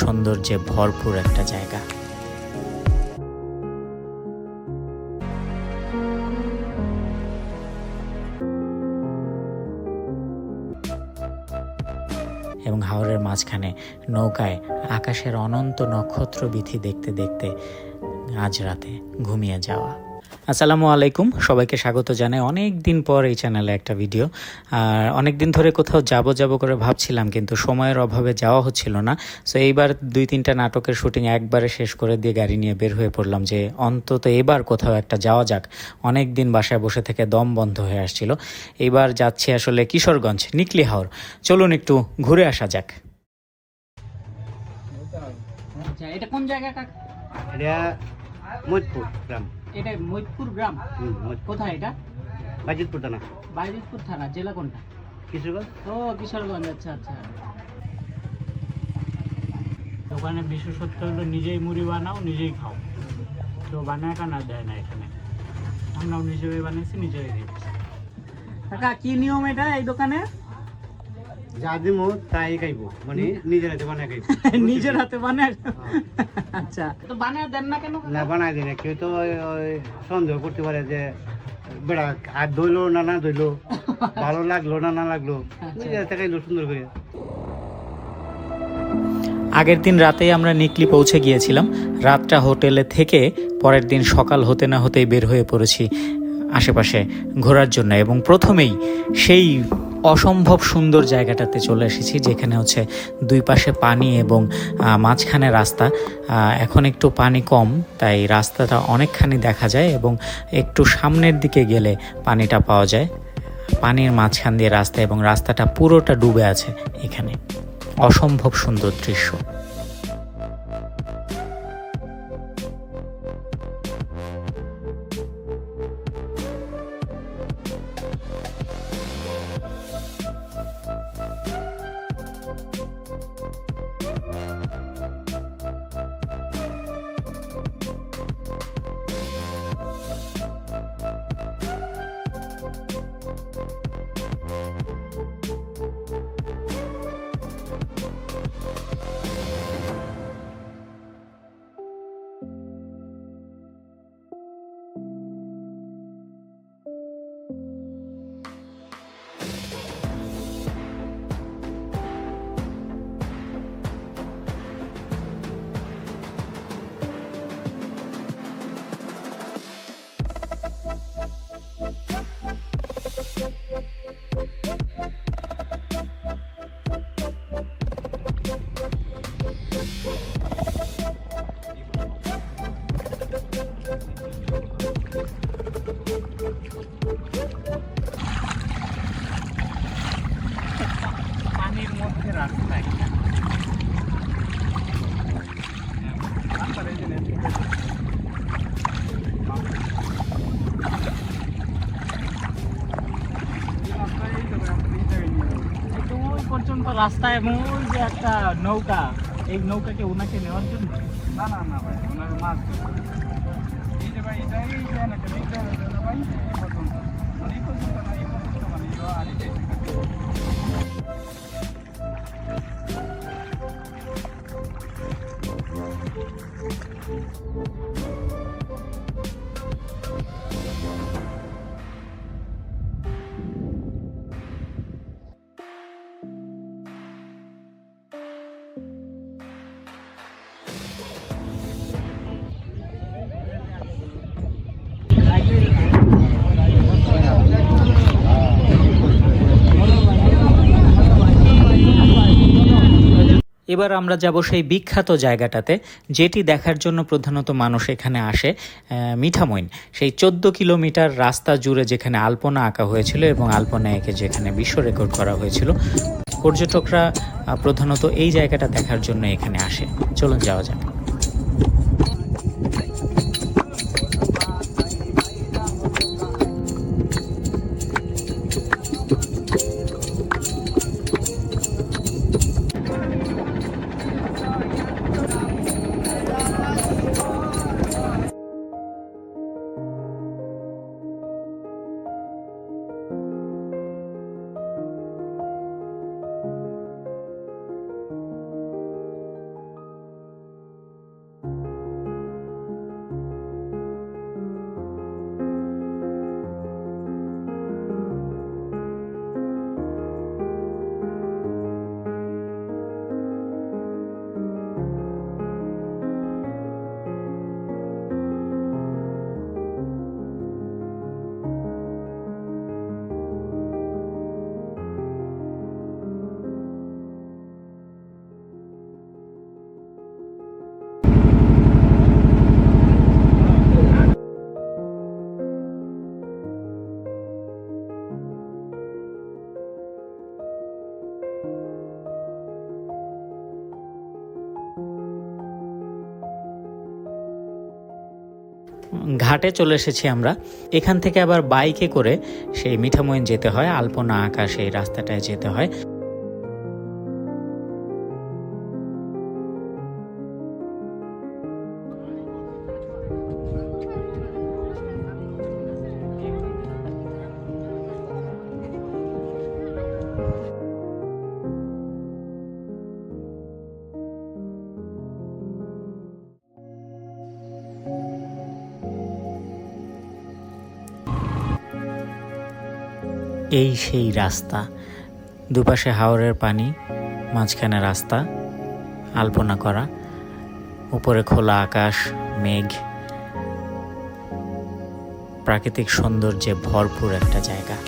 সৌন্দর্যে ভরপুর একটা জায়গা। এবং হাওরের মাঝখানে নৌকায় আকাশের অনন্ত নক্ষত্র বিথি দেখতে দেখতে আজ রাতে ঘুমিয়ে যাওয়া। আসসালামু আলাইকুম, সবাইকে স্বাগত জানাই অনেক দিন পর এই চ্যানেলে একটা ভিডিও। আর অনেক দিন ধরে কোথাও যাব করে ভাবছিলাম, কিন্তু সময়ের অভাবে যাওয়া হচ্ছিল না। সো এইবার 2-3টা নাটকের শুটিং একবারে শেষ করে দিয়ে গাড়ি নিয়ে বের হয়ে পড়লাম যে অন্তত এবার কোথাও একটা যাওয়া যাক। অনেক দিন বাসায় বসে থেকে দম বন্ধ হয়ে আসছিল। এইবার যাচ্ছি আসলে কিশোরগঞ্জ, নিকলি হাওর। চলুন একটু ঘুরে আসা যাক। আচ্ছা, এটা কোন জায়গা কাকা? এটা মৈদপুর গ্রাম। এটা মৈদপুর গ্রাম। কোথায় এটা? বাজিতপুর থানা। বাইজিতপুর থানা, জেলা কোনটা? কিশোরগঞ্জ। ও কিশোরগঞ্জ, আচ্ছা আচ্ছা। ওখানে বিশেষত্ব হলো নিজেই মুড়ি বানাও, নিজেই খাও, কেউ বানায় কানা দেয় না এখানে। আমরাও নিজেই বানিয়েছি, নিজেই খেয়েছি। কাকা কি নিয়ম এটা এই দোকানে? যা দিমু তাই খাইবো, মানে নিজের হাতে বানায় খাইবো। নিজের হাতে বানায়? আচ্ছা, তো বানায় দেন না কেন? না বানায় দিই না, কেউ তো ওই সন্দেহ করতে পারে যে বেড়া আর ধইলো না না ধইলো, ভালো লাগলো না না লাগলো, নিজের হাতে খাইলো সুন্দর করে। আগের দিন রাতেই আমরা নিকলি পৌঁছে গিয়েছিলাম। রাতটা হোটেলে থেকে পরের দিন সকাল হতে না হতেই বের হয়ে পড়েছি আশেপাশে ঘোরার জন্য, এবং প্রথমেই সেই অসম্ভব সুন্দর জায়গাটাতে চলে এসেছি, যেখানে হচ্ছে দুই পাশে পানি এবং মাঝখানে রাস্তা। এখন একটু পানি কম, তাই রাস্তাটা অনেকখানি দেখা যায়, এবং একটু সামনের দিকে গেলে পানিটা পাওয়া যায়। পানির মাঝখান দিয়ে রাস্তা, এবং রাস্তাটা পুরোটা ডুবে আছে এখানে। অসম্ভব সুন্দর দৃশ্য। পানির মধ্যে রাস্তা একটা। একটু ওই পর্যন্ত রাস্তা, এবং ওই যে একটা নৌকা, এই নৌকাকে ওনাকে নেওয়ার জন্য। না না না ভাই, ওনার মাছ এই যে ভাই, এটা এই যে না কেন, এইটা ভাই এই পর্যন্ত, মানে এই পর্যন্ত না, এই পর্যন্ত মানে আর এই যে এবার আমরা যাব সেই বিখ্যাত জায়গাটাতে, যেটি দেখার জন্য প্রধানত মানুষ এখানে আসে। মিঠামইন, সেই 14 কিলোমিটার রাস্তা জুড়ে যেখানে আলপনা আঁকা হয়েছিল, এবং আলপনা এঁকে যেখানে বিশ্ব রেকর্ড করা হয়েছিল। পর্যটকরা প্রধানত এই জায়গাটা দেখার জন্য এখানে আসে। চলুন যাওয়া যাক। ঘাটে চলে এসেছি আমরা। এখান থেকে আবার বাইকে করে সেই মিঠামইন যেতে হয়, আলপনা আকাশ এই রাস্তাটায় যেতে হয়। এই সেই রাস্তা, দুপাশে হাওরের পানি, মাঝখানে রাস্তা আলপনা করা, উপরে খোলা আকাশ, মেঘ, প্রাকৃতিক সৌন্দর্যে ভরপুর একটা জায়গা।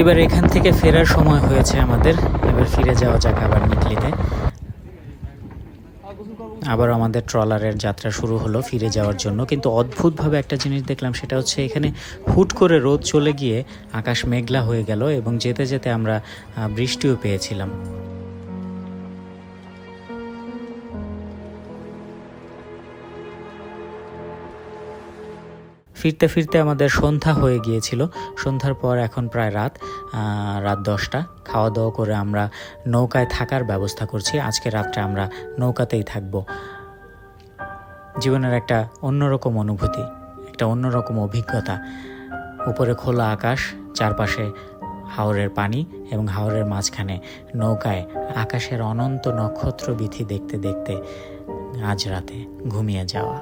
এবার এখান থেকে ফেরার সময় হয়েছে আমাদের, এবার ফিরে যাওয়া যাক আবার নিকলিতে। আবার আমাদের ট্রলারের যাত্রা শুরু হলো ফিরে যাওয়ার জন্য। কিন্তু অদ্ভুতভাবে একটা জিনিস দেখলাম, সেটা হচ্ছে এখানে হুট করে রোদ চলে গিয়ে আকাশ মেঘলা হয়ে গেল এবং যেতে যেতে আমরা বৃষ্টিও পেয়েছিলাম। ফিরতে ফিরতে আমাদের সন্ধ্যা হয়ে গিয়েছিল। সন্ধ্যার পর এখন প্রায় রাত 10টা। খাওয়া দাওয়া করে আমরা নৌকায় থাকার ব্যবস্থা করছি। আজকে রাতটা আমরা নৌকাতেই থাকব। জীবনের একটা অন্যরকম অনুভূতি, একটা অন্যরকম অভিজ্ঞতা। উপরে খোলা আকাশ, চারপাশে হাওরের পানি এবং হাওরের মাঝখানে নৌকায় আকাশের অনন্ত নক্ষত্র বিথি দেখতে দেখতে আজ রাতে ঘুমিয়ে যাওয়া।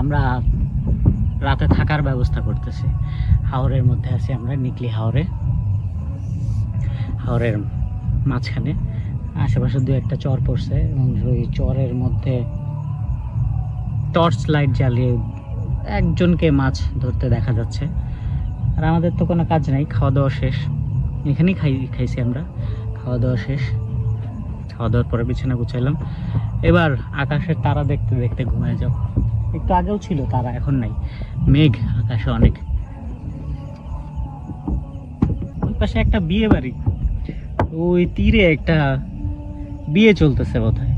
আমরা রাতে থাকার ব্যবস্থা করতেছি। হাওরের মধ্যে আছি আমরা, নিকলি হাওরের মাঝখানে। আশেপাশে দু একটা চর পড়ছে এবং ওই চরের মধ্যে টর্চ লাইট জ্বালিয়ে একজনকে মাছ ধরতে দেখা যাচ্ছে। আর আমাদের তো কোনো কাজ নাই, খাওয়া দাওয়া শেষ, এখানেই খাইছি আমরা। খাওয়া দাওয়া শেষ, খাওয়া দাওয়ার পরে বিছানা গুছাইলাম। এবার আকাশের তারা দেখতে দেখতে ঘুমিয়ে যাও। একটু আগেও ছিল তারা, এখন নাই। মেঘ আকাশে অনেক। ওই পাশে একটা বিয়ে বাড়ি, ওই তীরে একটা বিয়ে চলতেছে বোধহয়।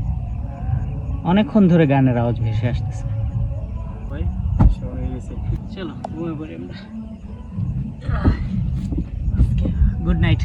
অনেকক্ষণ ধরে গানের আওয়াজ ভেসে আসতেছে। চলো ঘুমিয়ে পড়ি আমরা। Good night.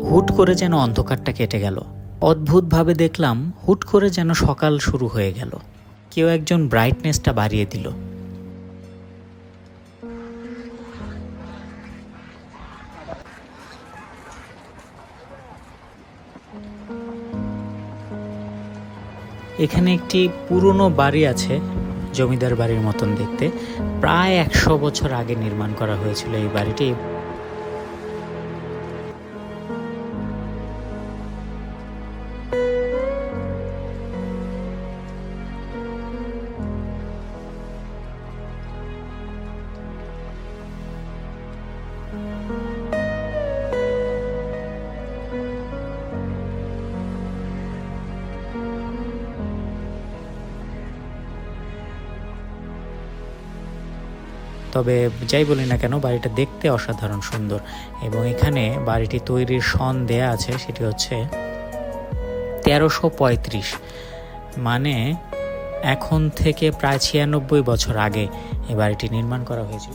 হুট করে যেন অন্ধকারটা কেটে গেল। অদ্ভুতভাবে দেখলাম হুট করে যেন সকাল শুরু হয়ে গেল। কেউ একজন ব্রাইটনেসটা বাড়িয়ে দিল। এখানে একটি পুরনো বাড়ি আছে, জমিদার বাড়ির মতন দেখতে। প্রায় 100 বছর আগে নির্মাণ করা হয়েছিল এই বাড়িটি। তবে যাই বলি না কেন, বাড়িটা দেখতে অসাধারণ সুন্দর। এবং এখানে বাড়িটি তৈরির সন দেয়া আছে, সেটি হচ্ছে 1335, মানে এখন থেকে প্রায় 96 বছর আগে এই বাড়িটি নির্মাণ করা হয়েছিল।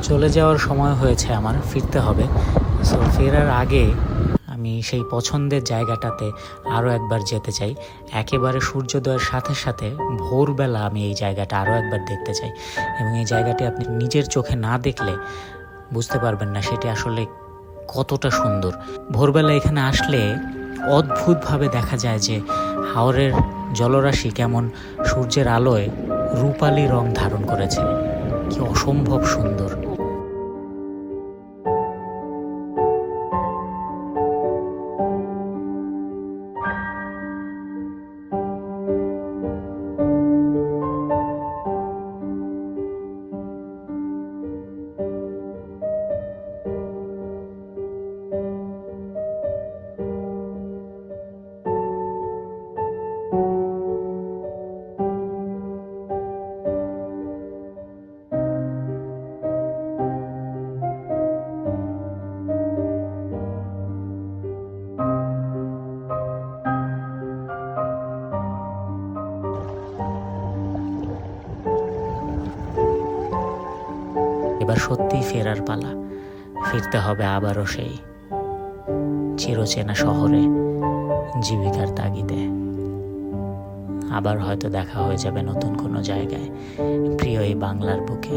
চলে যাওয়ার সময় হয়েছে আমার, ফিরতে হবে। সো ফেরার আগে আমি সেই পছন্দের জায়গাটাতে আরও একবার যেতে চাই। একেবারে সূর্যোদয়ের সাথে সাথে ভোরবেলা আমি এই জায়গাটা আরও একবার দেখতে চাই। এবং এই জায়গাটি আপনি নিজের চোখে না দেখলে বুঝতে পারবেন না সেটি আসলে কতটা সুন্দর। ভোরবেলা এখানে আসলে অদ্ভুতভাবে দেখা যায় যে হাওরের জলরাশি কেমন সূর্যের আলোয় রূপালী রং ধারণ করেছে। কি অসম্ভব সুন্দর। এবার সত্যিই ফেরার পালা। ফিরতে হবে আবারও সেই চিরচেনা শহরে, জীবিকার তাগিদে। আবার হয়তো দেখা হয়ে যাবে নতুন কোনো জায়গায়, প্রিয় এই বাংলার বুকে।